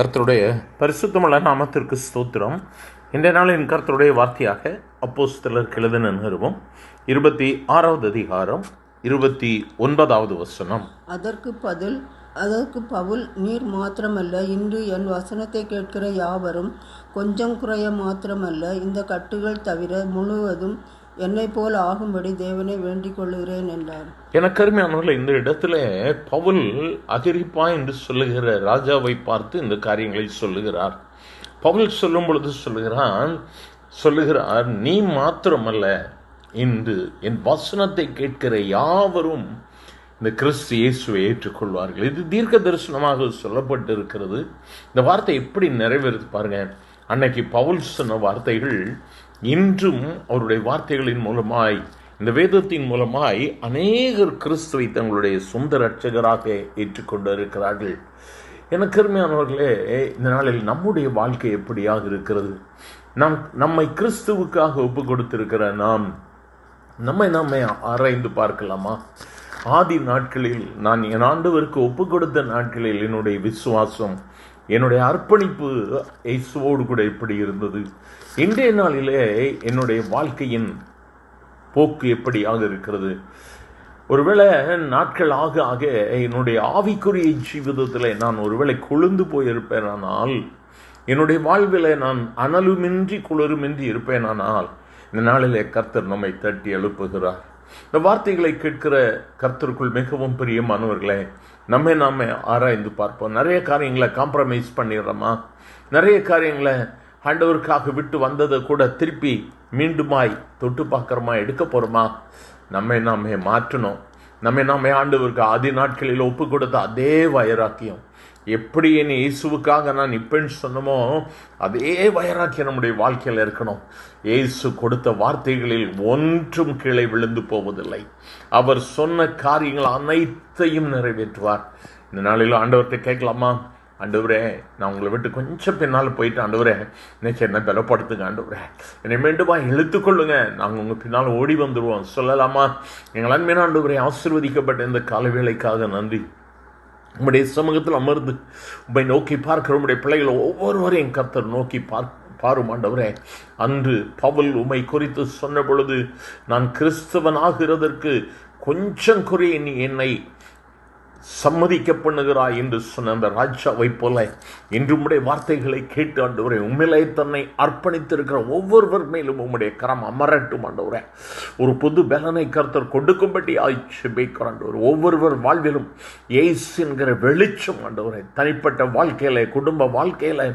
கர்த்தருடைய பரிசுத்தமுள்ள நாமத்திற்கு ஸ்தோத்திரம். இன்றைய நாளின் கர்த்தருடைய வார்த்தையாக அப்போஸ்தலருக்கு எழுதின நிருபம் 26வது அதிகாரம் 29வது வசனம். அதற்கு பவுல், நீர் மாத்திரமல்ல, இன்று என் வசனத்தை கேட்கிற யாவரும் கொஞ்சம் குறைய மாத்திரமல்ல, இந்த கட்டுகள் தவிர முழுவதும் என்னை போல் ஆகும்படி தேவனை வேண்டிக் கொள்ளுகிறேன் என்றார். எனக்கு அருமையானவர்களே, இந்த இடத்துல பவுல் அகிரிப்பா என்று சொல்லுகிற ராஜாவை பார்த்து இந்த காரியங்களை சொல்லுகிறார். பவுல் சொல்லும் பொழுது சொல்லுகிறார், நீ மாத்திரமல்ல, இன்று என் வசனத்தை கேட்கிற யாவரும் இந்த கிறிஸ்து இயேசுவை ஏற்றுக்கொள்வார்கள். இது தீர்க்க தரிசனமாக சொல்லப்பட்டு இருக்கிறது. இந்த வார்த்தை எப்படி நிறைவேறுது பாருங்க. அன்னைக்கு பவுல் சொன்ன வார்த்தைகள் இன்றும் அவருடைய வார்த்தைகளின் மூலமாய், இந்த வேதத்தின் மூலமாய் அநேகர் கிறிஸ்துவை தங்களுடைய சொந்த இரட்சகராக ஏற்றுக்கொண்டு இருக்கிறார்கள். எனக்கு அருமையானவர்களே, இந்த நாளில் நம்முடைய வாழ்க்கை எப்படியாக இருக்கிறது? நம்மை கிறிஸ்துவுக்காக ஒப்பு கொடுத்திருக்கிற நம்மை ஆராய்ந்து பார்க்கலாமா? ஆதி நாட்களில் நான் என் ஆண்டவருக்கு ஒப்பு கொடுத்த நாட்களில் என்னுடைய விசுவாசம், என்னுடைய அர்ப்பணிப்பு இயேசுவோடு கூட எப்படி இருந்தது? இன்றைய நாளிலே என்னுடைய வாழ்க்கையின் போக்கு எப்படியாக இருக்கிறது? ஒருவேளை நாட்கள் ஆக ஆக என்னுடைய ஆவிக்குரிய ஜீவிதத்தில் நான் ஒருவேளை கொழுந்து போயிருப்பேனானால், என்னுடைய வாழ்வில் நான் அனலுமின்றி குளிருமின்றி இருப்பேனானால், இந்த நாளிலே கர்த்தர் நம்மை தட்டி எழுப்புகிறார். இந்த வார்த்தைகளை கேட்கிற கர்த்தருக்குள் மிகவும் பிரியமானவர்களே, நாம ஆராய்ந்து பார்ப்போம். நிறைய காரியங்களை காம்ப்ரமைஸ் பண்ணிடுறோமா? நிறைய காரியங்களை ஆண்டவருக்காக விட்டு வந்ததை கூட திருப்பி மீண்டுமாய் தொட்டு பார்க்குறோமா? எடுக்க போகிறோமா? நாமே மாற்றணும். நாமே ஆண்டவருக்கு ஆதி நாட்களில் ஒப்பு கொடுத்த அதே வைராக்கியம், எப்படி என் இயேசுவுக்காக நான் இப்பன்னு சொன்னமோ அதே வைராக்கியம் நம்முடைய வாழ்க்கையில் இருக்கணும். இயேசு கொடுத்த வார்த்தைகளில் ஒன்றும் கீழே விழுந்து போவதில்லை. அவர் சொன்ன காரியங்கள் அனைத்தையும் நிறைவேற்றுவார். இந்த நாளில் ஆண்டவர்கிட்ட கேட்கலாமா? ஆண்டவரே, நான் உங்களை விட்டு கொஞ்சம் பின்னால் போயிட்டு, ஆண்டவரே இன்னைக்கு என்ன பலப்படுத்துங்க, ஆண்டவரே என்னை மீண்டுமா இழுத்துக்கொள்ளுங்க, நாங்கள் உங்கள் பின்னால் ஓடி வந்துடுவோம் சொல்லலாமா? எங்கள் அன்பின் ஆண்டவரே, ஆசீர்வதிக்கப்பட்ட இந்த காலவேளைக்காக நன்றி. உம்முடைய சமூகத்தில் அமர்ந்து உம்மை நோக்கி பார்க்கிற உம்முடைய பிள்ளைகள் ஒவ்வொருவரையும் கர்த்தர் நோக்கி பாரும் ஆண்டவரே. அன்று பவுல் உம்மை குறித்து சொன்ன பொழுது, நான் கிறிஸ்தவனாகிறதற்கு கொஞ்சம் குறைய நீ என்னை சம்மதிக்க பண்ணுகிறாய் என்று சொன்ன அந்த ராஜாவை போல இன்று உம்முடைய வார்த்தைகளை கேட்டு ஆண்டவரே, உண்மையிலே தன்னை அர்ப்பணித்திருக்கிற ஒவ்வொருவர் மேலும் உம்முடைய கரம் அமரட்டும் ஆண்டவரே. ஒரு புது பலனை கர்த்தர் கொடுக்கும்படி ஆய்ச்சிபைக்கிற ஆண்டவர் ஒவ்வொருவர் வாழ்விலும் இயேசு என்கிற வெளிச்சம் ஆண்டவரே, தனிப்பட்ட வாழ்க்கையில, குடும்ப வாழ்க்கையில,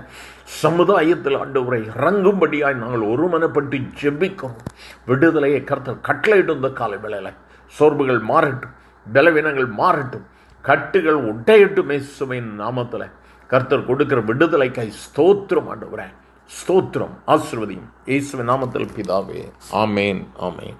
சமுதாயத்தில் ஆண்டவரை இறங்கும்படியாய் நாங்கள் ஒருமனப்பட்டு ஜெபிக்கிறோம். விடுதலையை கர்த்தர் கட்டளையிடும். இந்த காலை வேளையில சோர்வுகள் மாறட்டும், பலவீனங்கள் மாறட்டும், கட்டுகள் உடையட்டும். இயேசுவின் நாமத்தில் கர்த்தர் கொடுக்கிற விடுதலைக்காய் ஸ்தோத்திரம் ஆண்டவரே, ஸ்தோத்திரம். ஆசீர்வதியும் இயேசுவின் நாமத்தில் பிதாவே. ஆமேன், ஆமேன்.